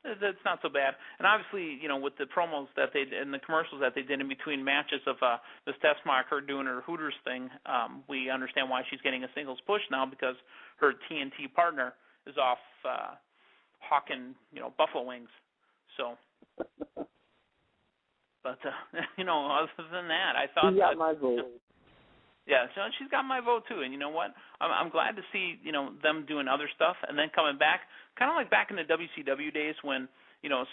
it's not so bad. And obviously, with the promos that they and the commercials that they did in between matches of the Steffsmacher doing her Hooters thing, we understand why she's getting a singles push now, because her TNT partner is off hawking, buffalo wings. So, but other than that, I thought she got my vote. Yeah, so she's got my vote too. And you know what? I'm glad to see them doing other stuff and then coming back, kind of like back in the WCW days when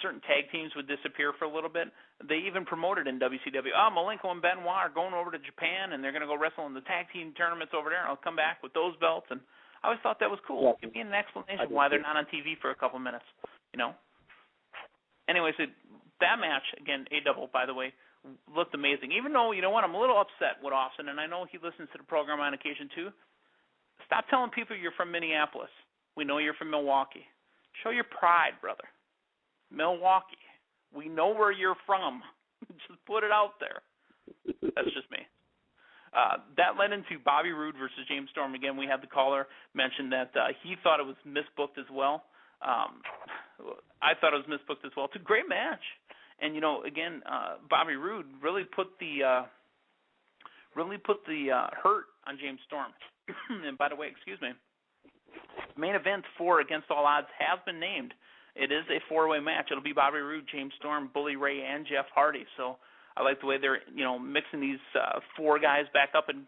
certain tag teams would disappear for a little bit. They even promoted in WCW, Malenko and Benoit are going over to Japan, and they're going to go wrestle in the tag team tournaments over there, and I'll come back with those belts. And I always thought that was cool. Yeah. Give me an explanation why they're not on TV for a couple minutes, Anyways, that match, again, A-Double, by the way, looked amazing. Even though, you know what, I'm a little upset with Austin, and I know he listens to the program on occasion too. Stop telling people you're from Minneapolis. We know you're from Milwaukee. Show your pride, brother. Milwaukee. We know where you're from. Just put it out there. That's just me. That led into Bobby Roode versus James Storm. Again, we had the caller mention that he thought it was misbooked as well. I thought it was misbooked as well. It's a great match. And, again, Bobby Roode really put the hurt on James Storm. And by the way, excuse me, main event for Against All Odds has been named. It is a four-way match. It'll be Bobby Roode, James Storm, Bully Ray, and Jeff Hardy. So I like the way they're, mixing these four guys back up and,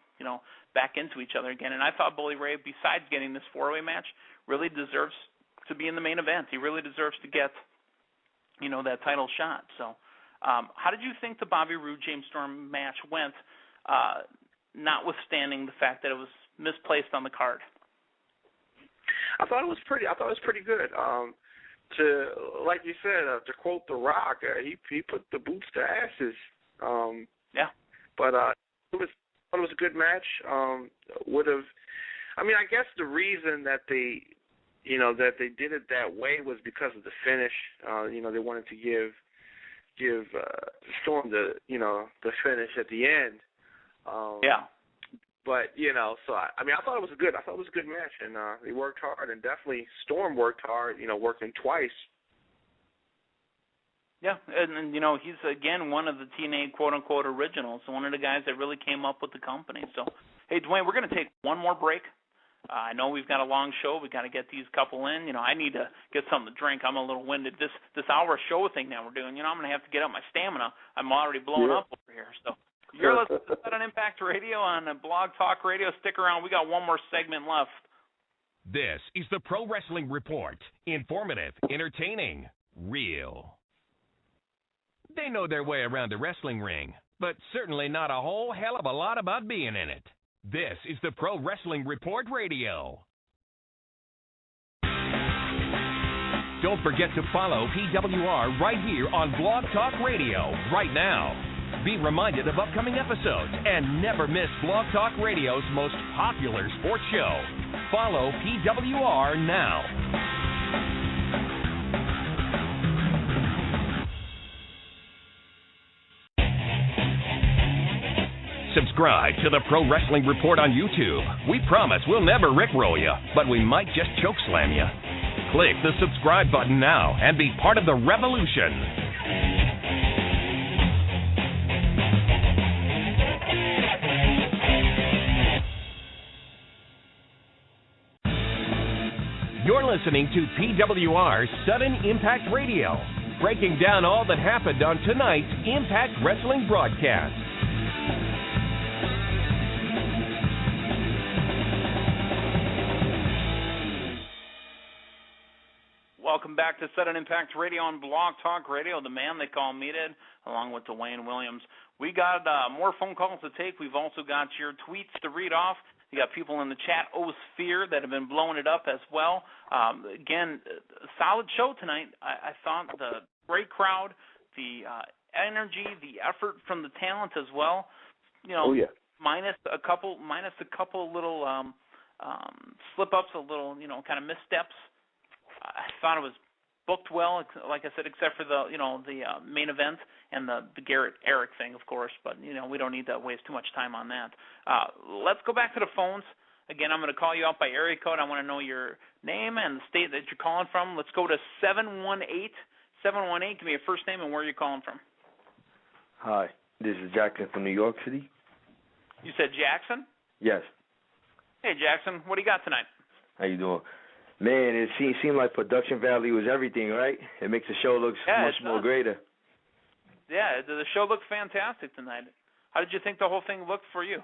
back into each other again. And I thought Bully Ray, besides getting this four-way match, really deserves to be in the main event. He really deserves to get, that title shot. So how did you think the Bobby Roode, James Storm match went, notwithstanding the fact that it was misplaced on the card? I thought it was pretty good. Like you said, to quote The Rock, he put the boots to asses. Yeah. But it was a good match. I guess the reason that they did it that way was because of the finish. They wanted to give Storm the finish at the end. Yeah. But so I thought it was a good match, and they worked hard, and definitely Storm worked hard. Working twice. Yeah, and he's again one of the TNA quote unquote originals, one of the guys that really came up with the company. So, hey Dwayne, we're going to take one more break. I know we've got a long show. We got to get these couple in. I need to get something to drink. I'm a little winded. This hour show thing that we're doing. I'm going to have to get up my stamina. I'm already blowing up over here. So. You're listening to Sudden Impact Radio on Blog Talk Radio. Stick around. We got one more segment left. This is the Pro Wrestling Report. Informative, entertaining, real. They know their way around the wrestling ring, but certainly not a whole hell of a lot about being in it. This is the Pro Wrestling Report Radio. Don't forget to follow PWR right here on Blog Talk Radio right now. Be reminded of upcoming episodes and never miss Blog Talk Radio's most popular sports show. Follow PWR now. Subscribe to the Pro Wrestling Report on YouTube. We promise we'll never rickroll you, but we might just chokeslam you. Click the subscribe button now and be part of the revolution. You're listening to PWR Sudden Impact Radio, breaking down all that happened on tonight's Impact Wrestling broadcast. Welcome back to Sudden Impact Radio on Blog Talk Radio, the man they call Meathead, along with Dwayne Williams. We got more phone calls to take. We've also got your tweets to read off. You got people in the chat, Sphere, that have been blowing it up as well. Again, solid show tonight. I thought the great crowd, the energy, the effort from the talent as well. Minus a couple little slip-ups, a little kind of missteps. I thought it was booked well, like I said, except for the main event and the Garrett Eric thing, of course. But we don't need to waste too much time on that. Let's go back to the phones. Again, I'm going to call you out by area code. I want to know your name and the state that you're calling from. Let's go to 718. 718. Give me your first name and where you're calling from. Hi, this is Jackson from New York City. You said Jackson? Yes. Hey, Jackson. What do you got tonight? How you doing? Man, it seemed like production value was everything, right? It makes the show look much more greater. Yeah, the show looked fantastic tonight. How did you think the whole thing looked for you?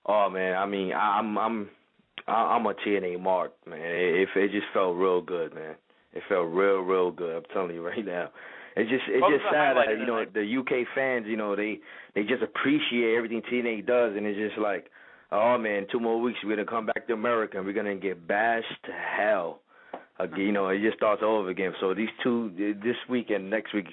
Oh man, I mean, I'm a TNA mark, man. It just felt real good, man. It felt real good. I'm telling you right now. It's just sad that the UK fans, they just appreciate everything TNA does, and it's just like, oh man, 2 more weeks we're gonna come back to America and we're gonna get bashed to hell. It just starts all over again. So this week and next week,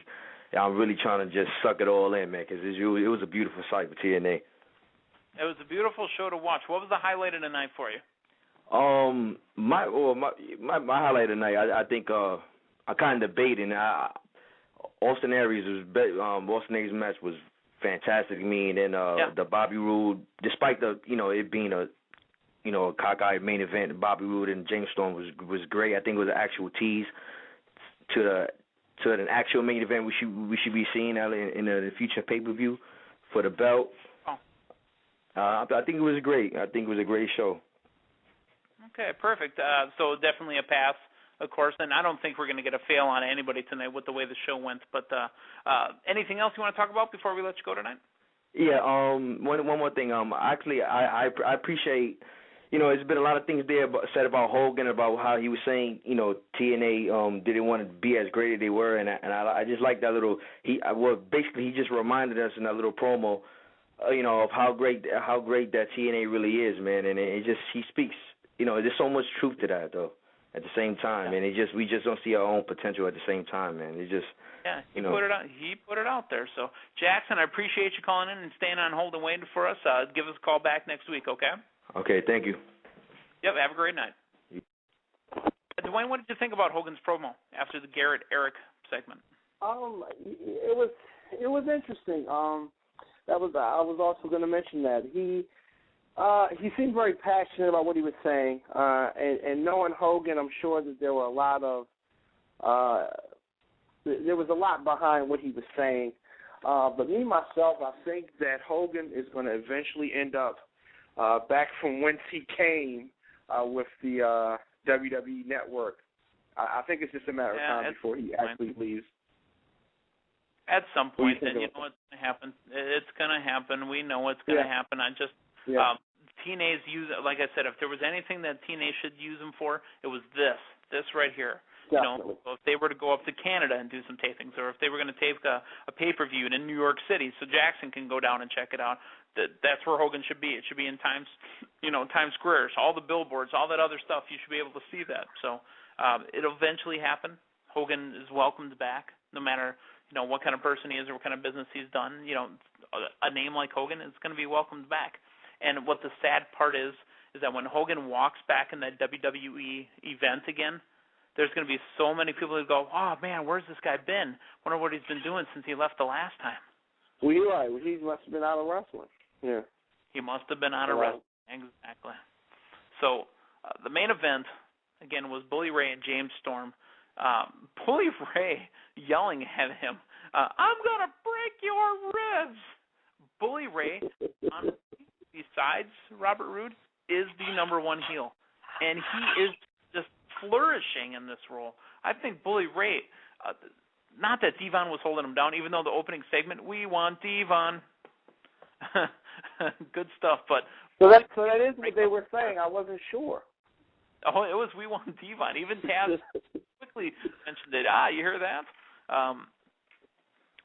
I'm really trying to just suck it all in, man, because it was a beautiful sight for TNA. It was a beautiful show to watch. What was the highlight of the night for you? My highlight of the night, I think I kind of debated. Austin Aries Austin Aries' match was fantastic to me, and then the Bobby Roode, despite it being a cockeyed main event, Bobby Roode and James Storm was great. I think it was an actual tease to an actual main event we should be seeing in the future pay-per-view for the belt. I think it was great. I think it was a great show. Okay, perfect. So definitely a pass, of course, and I don't think we're going to get a fail on anybody tonight with the way the show went. But anything else you want to talk about before we let you go tonight? Yeah. One more thing. Actually, I appreciate. There's been a lot of things there said about Hogan, about how he was saying, TNA didn't want to be as great as they were, and I just like that little. Basically he just reminded us in that little promo, of how great that TNA really is, man, and he speaks. There's so much truth to that though. At the same time, and we just don't see our own potential at the same time, man. It just he put it out. He put it out there. So Jackson, I appreciate you calling in and staying on hold and waiting for us. Give us a call back next week, okay? Okay, thank you. Yep, have a great night. Dwayne, what did you think about Hogan's promo after the Garrett Eric segment? It was interesting. I was also going to mention that he seemed very passionate about what he was saying, and knowing Hogan, I'm sure that there were there was a lot behind what he was saying. But me myself, I think that Hogan is going to eventually end up back from whence he came with the WWE Network. I think it's just a matter of time before he actually leaves. At some point, then you know what's going to happen. It's going to happen. We know what's going to happen. TNA's use, like I said, if there was anything that TNA should use them for, it was this right here. Definitely. If they were to go up to Canada and do some tapings, or if they were going to tape a pay-per-view in New York City, so Jackson can go down and check it out. That's where Hogan should be. It should be in Times Square, all the billboards, all that other stuff. You should be able to see that. So it'll eventually happen. Hogan is welcomed back, no matter what kind of person he is or what kind of business he's done. A name like Hogan is going to be welcomed back. And what the sad part is that when Hogan walks back in that WWE event again, there's going to be so many people who go, oh, man, where's this guy been? Wonder what he's been doing since he left the last time. Well, you're right. He must have been out of wrestling. Yeah. He must have been out of wrestling. Exactly. So the main event, again, was Bully Ray and James Storm. Bully Ray yelling at him, I'm going to break your ribs. Bully Ray, besides Robert Roode, is the #1 heel. And he is just flourishing in this role. I think Bully Ray, not that Devon was holding him down, even though the opening segment, we want Devon. Good stuff. But so that is what they were saying. I wasn't sure. Oh, it was we want Devon. Even Taz quickly mentioned it. You hear that?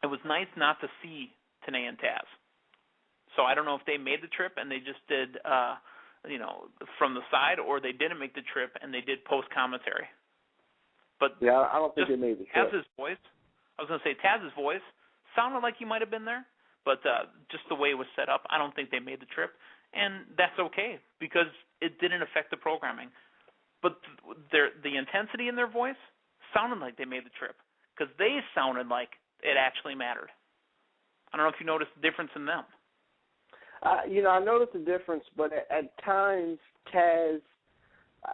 It was nice not to see Tenay and Taz. So I don't know if they made the trip and they just did, from the side, or they didn't make the trip and they did post commentary. But yeah, I don't think they made the trip. Taz's voice, I was going to say Taz's voice sounded like he might have been there, but just the way it was set up, I don't think they made the trip, and that's okay because it didn't affect the programming. But the intensity in their voice sounded like they made the trip because they sounded like it actually mattered. I don't know if you noticed the difference in them. I noticed the difference, but at times Taz,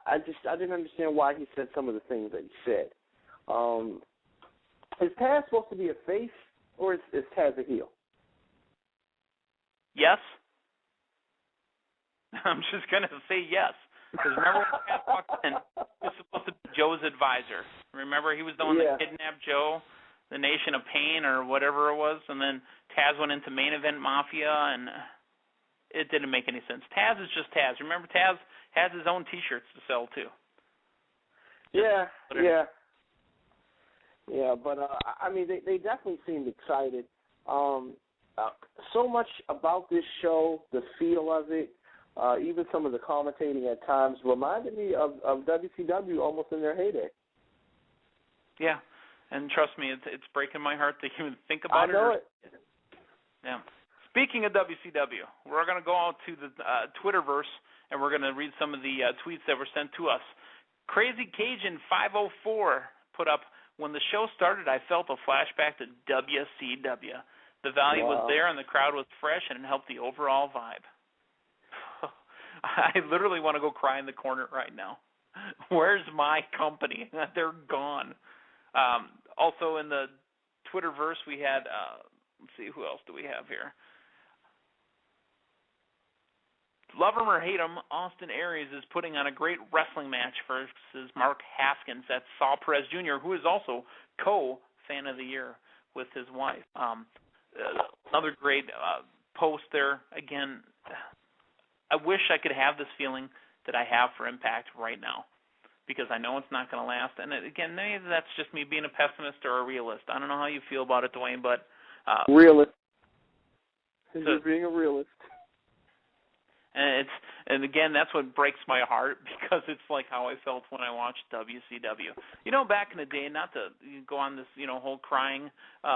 I didn't understand why he said some of the things that he said. Is Taz supposed to be a face, or is Taz a heel? Yes. I'm just going to say yes. Because remember when Taz walked in, he was supposed to be Joe's advisor. Remember, he was the one that kidnapped Joe, the Nation of Pain, or whatever it was, and then Taz went into Main Event Mafia, and it didn't make any sense. Taz is just Taz. Remember, Taz has his own T-shirts to sell, too. Yeah. Yeah, but I mean, they definitely seemed excited. So much about this show, the feel of it, even some of the commentating at times reminded me of WCW almost in their heyday. Yeah, and trust me, it's breaking my heart to even think about it. I know it. Yeah. Speaking of WCW, we're going to go out to the Twitterverse, and we're going to read some of the tweets that were sent to us. Crazy Cajun 504 put up, when the show started, I felt a flashback to WCW. The value was there, and the crowd was fresh, and it helped the overall vibe. I literally want to go cry in the corner right now. Where's my company? They're gone. Also in the Twitterverse, we had, let's see, who else do we have here? Love him or hate him, Austin Aries is putting on a great wrestling match versus Mark Haskins. That's Saul Perez Jr., who is also co-fan of the year with his wife. Another great post there. Again, I wish I could have this feeling that I have for Impact right now, because I know it's not going to last. And again, maybe that's just me being a pessimist or a realist. I don't know how you feel about it, Dwayne, but realist. You're being a realist. And again, that's what breaks my heart, because it's like how I felt when I watched WCW. You know, back in the day, not to go on this, whole crying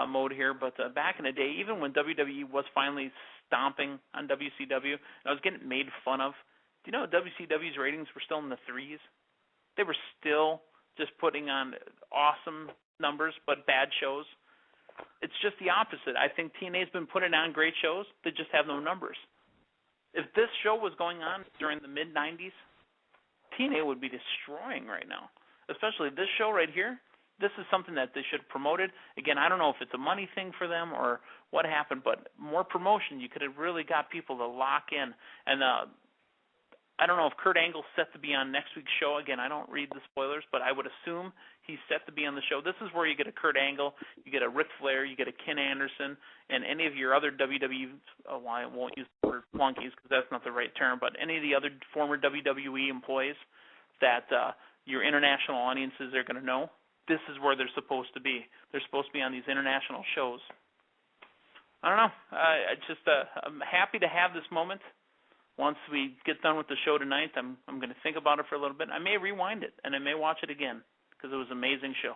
mode here, but back in the day, even when WWE was finally stomping on WCW, and I was getting made fun of, do you know WCW's ratings were still in the 3s? They were still just putting on awesome numbers, but bad shows. It's just the opposite. I think TNA's been putting on great shows. They just have no numbers. If this show was going on during the mid-'90s, TNA would be destroying right now. Especially this show right here. This is something that they should have promoted. Again, I don't know if it's a money thing for them or what happened, but more promotion, you could have really got people to lock in. And I don't know if Kurt Angle's set to be on next week's show. Again, I don't read the spoilers, but I would assume he's set to be on the show. This is where you get a Kurt Angle, you get a Ric Flair, you get a Ken Anderson, and any of your other WWE, I won't use the word flunkies because that's not the right term, but any of the other former WWE employees that your international audiences are going to know. This is where they're supposed to be. They're supposed to be on these international shows. I don't know. I'm happy to have this moment. Once we get done with the show tonight, I'm going to think about it for a little bit. I may rewind it, and I may watch it again, because it was an amazing show.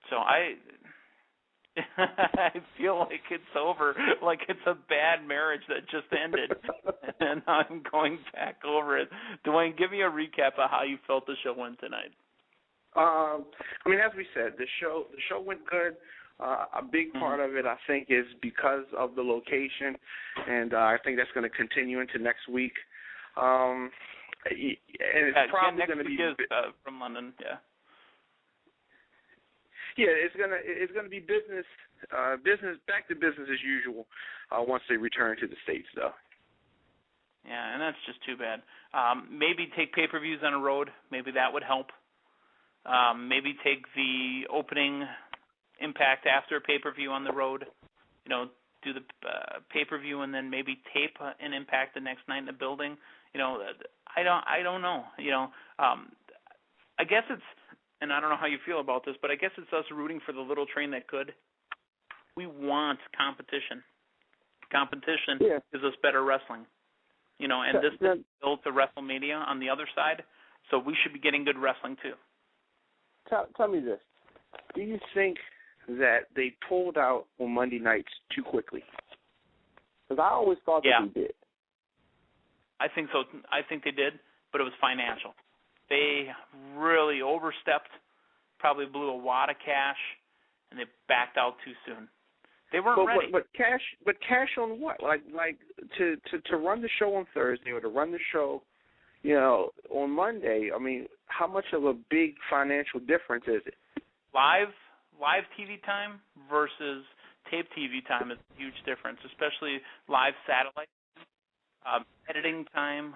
So I feel like it's over, like it's a bad marriage that just ended, and I'm going back over it. Dwayne, give me a recap of how you felt the show went tonight. As we said, the show went good. A big part of it, I think, is because of the location, and I think that's going to continue into next week. And it's probably going to be from London. Yeah. Yeah, it's gonna be business back to business as usual once they return to the States, though. Yeah, and that's just too bad. Maybe take pay-per-views on the road. Maybe that would help. Maybe take the opening Impact after pay-per-view on the road, do the pay-per-view and then maybe tape an Impact the next night in the building. I don't know. I guess it's, and I don't know how you feel about this, but I guess it's us rooting for the little train that could. We want competition. Competition gives us better wrestling. And this is built to WrestleMania on the other side, so we should be getting good wrestling too. Tell me this. Do you think that they pulled out on Monday nights too quickly? Because I always thought that they did. I think so. I think they did, but it was financial. They really overstepped, probably blew a wad of cash, and they backed out too soon. They weren't ready. But cash on what? Like to run the show on Thursday or to run the show, on Monday. I mean, how much of a big financial difference is it? Live TV time versus tape TV time is a huge difference, especially live satellite. Editing time,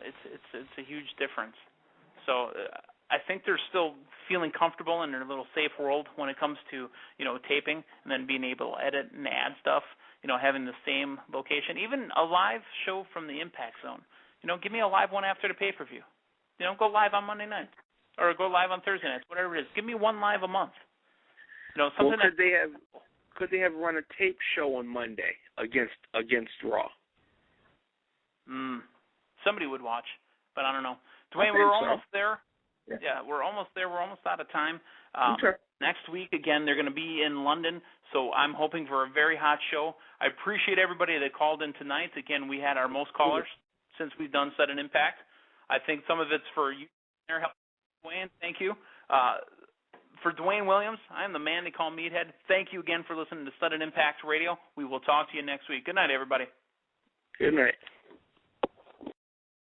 it's a huge difference. So I think they're still feeling comfortable in their little safe world when it comes to taping and then being able to edit and add stuff. Having the same location, even a live show from the Impact Zone. Give me a live one after the pay-per-view. go live on Monday nights or go live on Thursday nights, whatever it is. Give me one live a month. Something. Well, could they have run a tape show on Monday against Raw? Somebody would watch, but I don't know. Dwayne, we're almost there. Yeah, we're almost there. We're almost out of time. Next week, again, they're going to be in London, so I'm hoping for a very hot show. I appreciate everybody that called in tonight. Again, we had our most callers since we've done Sudden Impact. I think some of it's for you, Dwayne. Thank you. For Dwayne Williams, I'm the man they call Meathead. Thank you again for listening to Sudden Impact Radio. We will talk to you next week. Good night, everybody. Good night.